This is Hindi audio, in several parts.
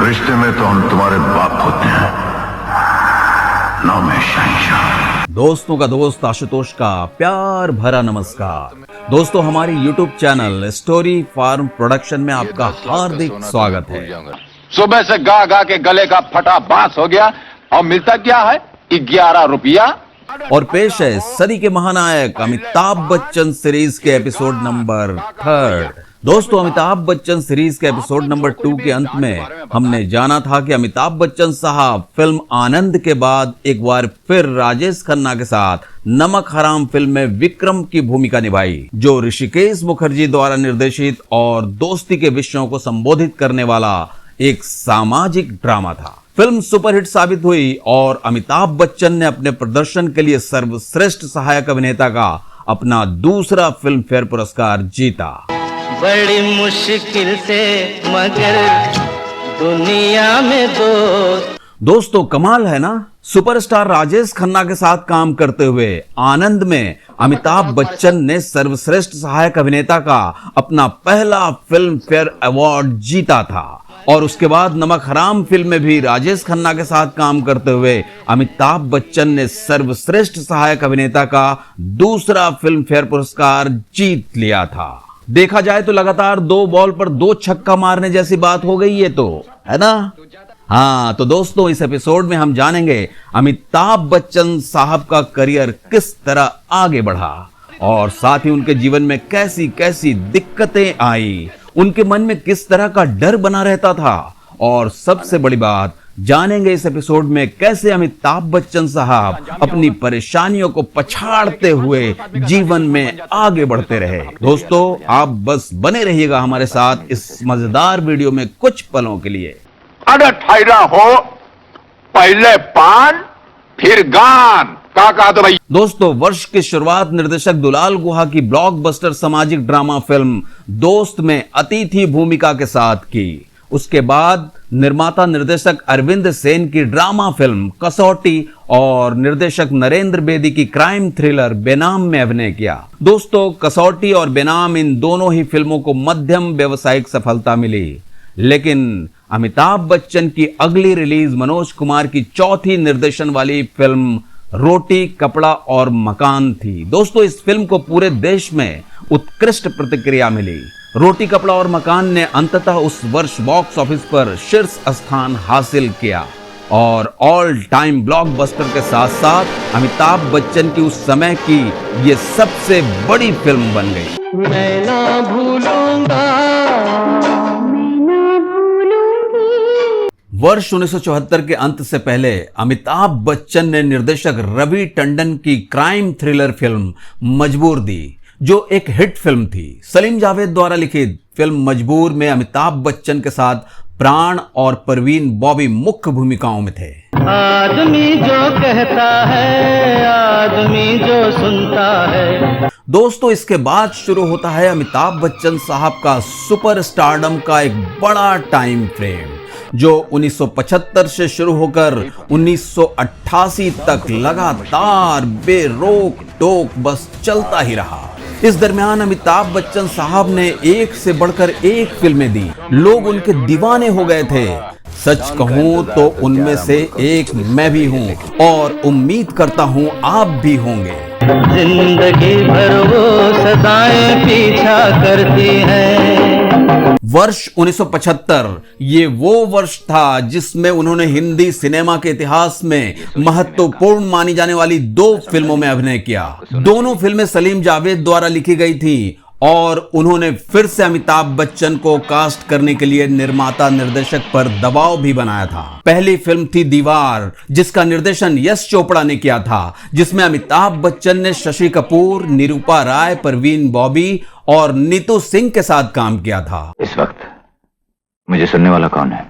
रिश्ते में तो हम तुम्हारे बाप होते हैं, नौ में शहंशाह। दोस्तों का दोस्त आशुतोष का प्यार भरा नमस्कार। दोस्तों, हमारी YouTube channel story farm production में आपका हार्दिक स्वागत है। सुबह से गा गा के गले का फटा बांस हो गया और मिलता क्या है 11 रुपया। और पेश है सदी के महानायक अमिताभ बच्चन सीरीज के एपिसोड नंबर 3। दोस्तों, अमिताभ बच्चन सीरीज के एपिसोड नंबर 2 के अंत में हमने जाना था कि अमिताभ बच्चन साहब फिल्म आनंद के बाद एक बार फिर राजेश खन्ना के साथ नमक हराम फिल्म में विक्रम की भूमिका निभाई, जो ऋषिकेश मुखर्जी द्वारा निर्देशित और दोस्ती के विषयों को संबोधित करने वाला एक सामाजिक ड्रामा था। फिल्म सुपरहिट साबित हुई और अमिताभ बच्चन ने अपने प्रदर्शन के लिए सर्वश्रेष्ठ सहायक अभिनेता का अपना दूसरा फिल्म फेयर पुरस्कार जीता। बड़ी मुश्किल से मगर दुनिया में दोस्तों, कमाल है ना। सुपरस्टार राजेश खन्ना के साथ काम करते हुए आनंद में अमिताभ बच्चन ने सर्वश्रेष्ठ सहायक अभिनेता का अपना पहला फिल्म फेयर अवार्ड जीता था और उसके बाद नमक हराम फिल्म में भी राजेश खन्ना के साथ काम करते हुए अमिताभ बच्चन ने सर्वश्रेष्ठ सहायक अभिनेता का दूसरा फिल्म फेयर पुरस्कार जीत लिया था। देखा जाए तो लगातार 2 बॉल पर 2 छक्का मारने जैसी बात हो गई, ये तो है ना। हाँ, तो दोस्तों, इस एपिसोड में हम जानेंगे अमिताभ बच्चन साहब का करियर किस तरह आगे बढ़ा और साथ ही उनके जीवन में कैसी कैसी दिक्कतें आई, उनके मन में किस तरह का डर बना रहता था और सबसे बड़ी बात जानेंगे इस एपिसोड में कैसे अमिताभ बच्चन साहब अपनी परेशानियों को पछाड़ते हुए जीवन में आगे बढ़ते रहे। दोस्तों, आप बस बने रहिएगा हमारे साथ इस मजेदार वीडियो में कुछ पलों के लिए। अरे ठहरा हो, पहले पान फिर गान का कहा तो भाई। दोस्तों, वर्ष की शुरुआत निर्देशक दुलाल गुहा की ब्लॉकबस्टर सामाजिक ड्रामा फिल्म दोस्त में अतिथि भूमिका के साथ की। उसके बाद निर्माता निर्देशक अरविंद सेन की ड्रामा फिल्म कसौटी और निर्देशक नरेंद्र बेदी की क्राइम थ्रिलर बेनाम में अभिनय किया। दोस्तों, कसौटी और बेनाम, इन दोनों ही फिल्मों को मध्यम व्यावसायिक सफलता मिली, लेकिन अमिताभ बच्चन की अगली रिलीज मनोज कुमार की चौथी निर्देशन वाली फिल्म रोटी कपड़ा और मकान थी। दोस्तों, इस फिल्म को पूरे देश में उत्कृष्ट प्रतिक्रिया मिली। रोटी कपड़ा और मकान ने अंततः उस वर्ष बॉक्स ऑफिस पर शीर्ष स्थान हासिल किया और ऑल टाइम ब्लॉकबस्टर के साथ साथ अमिताभ बच्चन की उस समय की ये सबसे बड़ी फिल्म बन गई। मैं ना भूलूंगा। वर्ष 1974 के अंत से पहले अमिताभ बच्चन ने निर्देशक रवि टंडन की क्राइम थ्रिलर फिल्म मजबूर दी, जो एक हिट फिल्म थी। सलीम जावेद द्वारा लिखित फिल्म मजबूर में अमिताभ बच्चन के साथ प्राण और परवीन बॉबी मुख्य भूमिकाओं में थे। आदमी जो कहता है, आदमी जो सुनता है। दोस्तों, इसके बाद शुरू होता है अमिताभ बच्चन साहब का सुपर स्टारडम का एक बड़ा टाइम फ्रेम, जो 1975 से शुरू होकर 1988 तक लगातार बेरोक टोक बस चलता ही रहा। इस दरमियान अमिताभ बच्चन साहब ने एक से बढ़कर एक फिल्में दी। लोग उनके दीवाने हो गए थे। सच कहूं तो उनमें से एक मैं भी हूं और उम्मीद करता हूं आप भी होंगे। जिंदगी भर वो सदाएं पीछा करती हैं। वर्ष 1975 ये वो वर्ष था जिसमें उन्होंने हिंदी सिनेमा के इतिहास में महत्वपूर्ण मानी जाने वाली 2 फिल्मों में अभिनय किया। दोनों फिल्में सलीम जावेद द्वारा लिखी गई थी और उन्होंने फिर से अमिताभ बच्चन को कास्ट करने के लिए निर्माता निर्देशक पर दबाव भी बनाया था। पहली फिल्म थी दीवार, जिसका निर्देशन यश चोपड़ा ने किया था, जिसमें अमिताभ बच्चन ने शशि कपूर, निरूपा राय, परवीन बॉबी और नीतू सिंह के साथ काम किया था। इस वक्त मुझे सुनने वाला कौन है,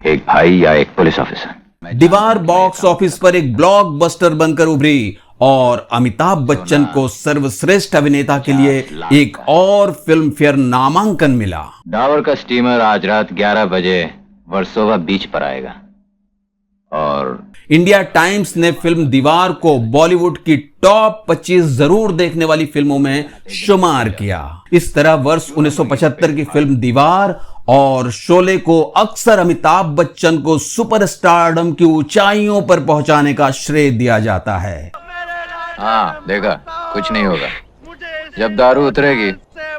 एक भाई या एक पुलिस ऑफिसर? दीवार बॉक्स ऑफिस पर एक ब्लॉकबस्टर बनकर उभरी और अमिताभ बच्चन को सर्वश्रेष्ठ अभिनेता के लिए एक और फिल्म फेयर नामांकन मिला। डावर का स्टीमर आज रात 11 बजे वर्सोवा बीच पर आएगा और इंडिया टाइम्स ने फिल्म दीवार को बॉलीवुड की टॉप 25 जरूर देखने वाली फिल्मों में शुमार किया। इस तरह वर्ष 1975 की फिल्म दीवार और शोले को अक्सर अमिताभ बच्चन को सुपरस्टारडम की ऊंचाइयों पर पहुंचाने का श्रेय दिया जाता है। हाँ देखा, कुछ नहीं होगा। जब दारू उतरेगी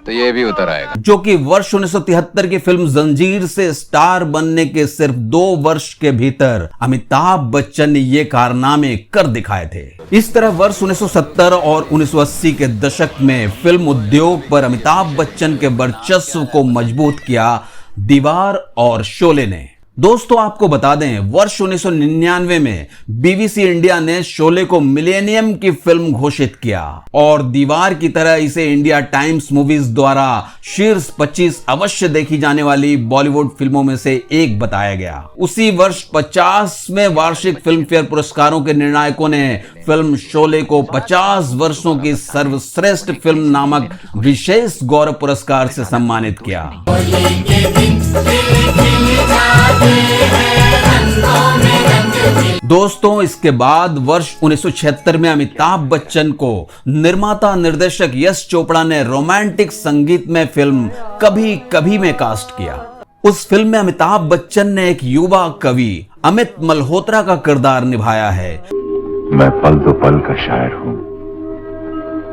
तो ये भी उतर आएगा। जो कि वर्ष 1973 की फिल्म जंजीर से स्टार बनने के सिर्फ 2 वर्ष के भीतर अमिताभ बच्चन ने ये कारनामे कर दिखाए थे। इस तरह वर्ष 1970 और 1980 के दशक में फिल्म उद्योग पर अमिताभ बच्चन के वर्चस्व को मजबूत किया दीवार और शोले ने। दोस्तों आपको बता दें, वर्ष 1999 में बीबीसी इंडिया ने शोले को मिलेनियम की फिल्म घोषित किया और दीवार की तरह इसे इंडिया टाइम्स मूवीज द्वारा शीर्ष 25 अवश्य देखी जाने वाली बॉलीवुड फिल्मों में से एक बताया गया। उसी वर्ष 50वें वार्षिक फिल्म फेयर पुरस्कारों के निर्णायकों ने फिल्म शोले को 50 वर्षों की सर्वश्रेष्ठ फिल्म नामक विशेष गौरव पुरस्कार से सम्मानित किया। दोस्तों इसके बाद वर्ष 1976 में अमिताभ बच्चन को निर्माता निर्देशक यश चोपड़ा ने रोमांटिक संगीत में फिल्म कभी कभी में कास्ट किया। उस फिल्म में अमिताभ बच्चन ने एक युवा कवि अमित मल्होत्रा का किरदार निभाया है। मैं पल दो पल का शायर हूं,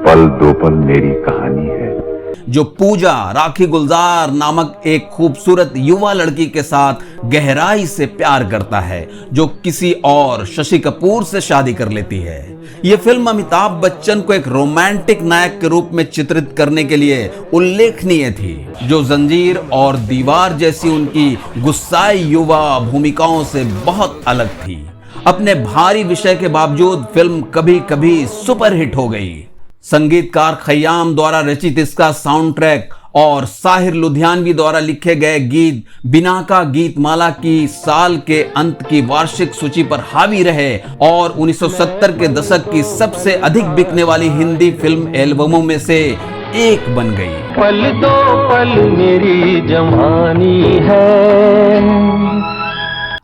पल दो पल मेरी कहानी है। जो पूजा राखी गुलजार नामक एक खूबसूरत युवा लड़की के साथ गहराई से प्यार करता है, जो किसी और शशि कपूर से शादी कर लेती है। यह फिल्म अमिताभ बच्चन को एक रोमांटिक नायक के रूप में चित्रित करने के लिए उल्लेखनीय थी, जो जंजीर और दीवार जैसी उनकी गुस्साई युवा भूमिकाओं से बहुत अलग थी। अपने भारी विषय के बावजूद फिल्म कभी कभी सुपरहिट हो गई। संगीतकार खयाम द्वारा रचित इसका साउंड ट्रैक और साहिर लुधियानवी द्वारा लिखे गए गीत बिना का गीत माला की साल के अंत की वार्षिक सूची पर हावी रहे और 1970 के दशक की सबसे अधिक बिकने वाली हिंदी फिल्म एल्बमों में से एक बन गई। पल दो पल मेरी जवानी है।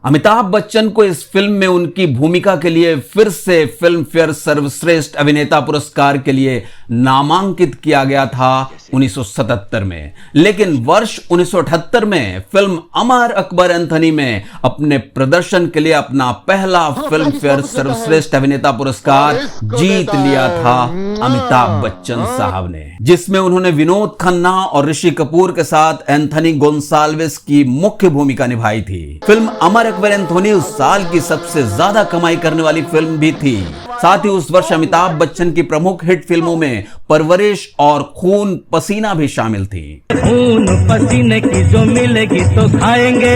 अमिताभ बच्चन को इस फिल्म में उनकी भूमिका के लिए फिर से फिल्म फेयर सर्वश्रेष्ठ अभिनेता पुरस्कार के लिए नामांकित किया गया था 1977 में, लेकिन वर्ष 1978 में फिल्म अमर अकबर एंथनी में अपने प्रदर्शन के लिए अपना पहला फिल्म फेयर सर्वश्रेष्ठ अभिनेता पुरस्कार जीत लिया था अमिताभ बच्चन साहब ने, जिसमें उन्होंने विनोद खन्ना और ऋषि कपूर के साथ एंथनी गोन्साल्वेस की मुख्य भूमिका निभाई थी। फिल्म अमर अकबर एंथोनी उस साल की सबसे ज्यादा कमाई करने वाली फिल्म भी थी। साथ ही उस वर्ष अमिताभ बच्चन की प्रमुख हिट फिल्मों में परवरिश और खून पसीना भी शामिल थी। खून पसीने की जो मिलेगी तो खाएंगे,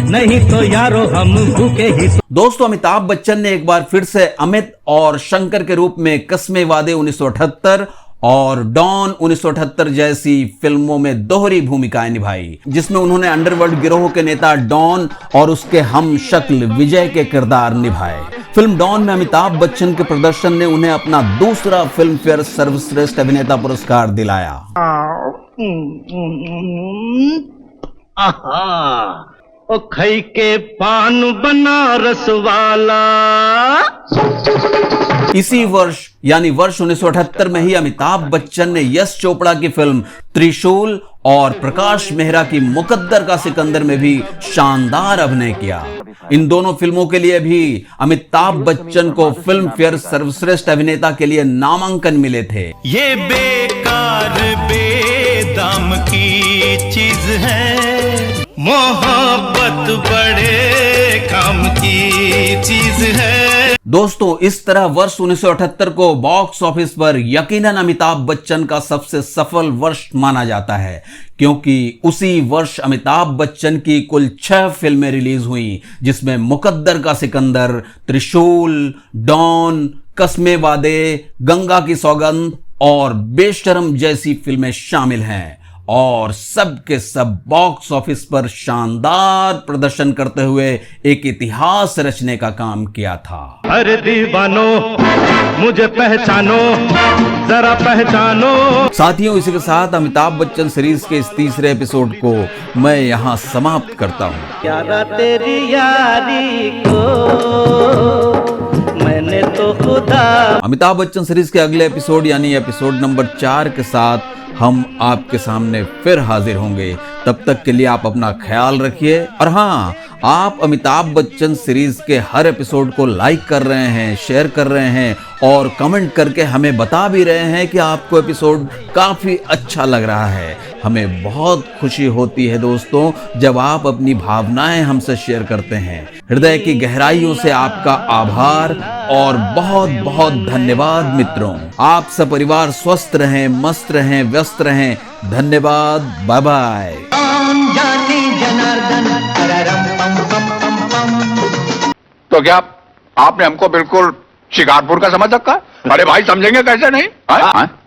नहीं तो यारो हम भूखे ही। दोस्तों अमिताभ बच्चन ने एक बार फिर से अमित और शंकर के रूप में कस्मे वादे 1978 और डॉन 1978 जैसी फिल्मों में दोहरी भूमिकाएं निभाई, जिसमें उन्होंने अंडरवर्ल्ड गिरोह के नेता डॉन और उसके हम शक्ल विजय के किरदार निभाए। फिल्म डॉन में अमिताभ बच्चन के प्रदर्शन ने उन्हें अपना दूसरा फिल्म फेयर सर्वश्रेष्ठ अभिनेता पुरस्कार दिलाया। ओ खई के पान बनारस वाला। इसी वर्ष यानी वर्ष 1978 में ही अमिताभ बच्चन ने यश चोपड़ा की फिल्म त्रिशूल और प्रकाश मेहरा की मुकद्दर का सिकंदर में भी शानदार अभिनय किया। इन दोनों फिल्मों के लिए भी अमिताभ बच्चन को फिल्म फेयर सर्वश्रेष्ठ अभिनेता के लिए नामांकन मिले थे। ये बेकार बेदाम की चीज है, मोहब्बत बड़े काम की चीज है। दोस्तों इस तरह वर्ष 1978 को बॉक्स ऑफिस पर यकीनन अमिताभ बच्चन का सबसे सफल वर्ष माना जाता है, क्योंकि उसी वर्ष अमिताभ बच्चन की कुल 6 फिल्में रिलीज हुई, जिसमें मुकद्दर का सिकंदर, त्रिशूल, डॉन, कस्मे वादे, गंगा की सौगंध और बेशरम जैसी फिल्में शामिल हैं और सब के सब बॉक्स ऑफिस पर शानदार प्रदर्शन करते हुए एक इतिहास रचने का काम किया था। अरे दीवानो मुझे पहचानो, जरा पहचानो। साथियों इसी के साथ अमिताभ बच्चन सीरीज के इस तीसरे एपिसोड को मैं यहां समाप्त करता हूं। यारा तेरी यारी को मैंने तो खुदा। अमिताभ बच्चन सीरीज के अगले एपिसोड यानी एपिसोड नंबर 4 के साथ हम आपके सामने फिर हाजिर होंगे। तब तक के लिए आप अपना ख्याल रखिए। और हाँ, आप अमिताभ बच्चन सीरीज के हर एपिसोड को लाइक कर रहे हैं, शेयर कर रहे हैं और कमेंट करके हमें बता भी रहे हैं कि आपको एपिसोड काफी अच्छा लग रहा है। हमें बहुत खुशी होती है दोस्तों जब आप अपनी भावनाएं हमसे शेयर करते हैं। हृदय की गहराइयों से आपका आभार और बहुत बहुत धन्यवाद मित्रों। आप सब परिवार स्वस्थ रहें, मस्त रहें, व्यस्त रहें। धन्यवाद। Bye bye. तो क्या आपने हमको बिल्कुल शिकारपुर का समझ रखा है? अरे भाई समझेंगे कैसे नहीं? हाँ?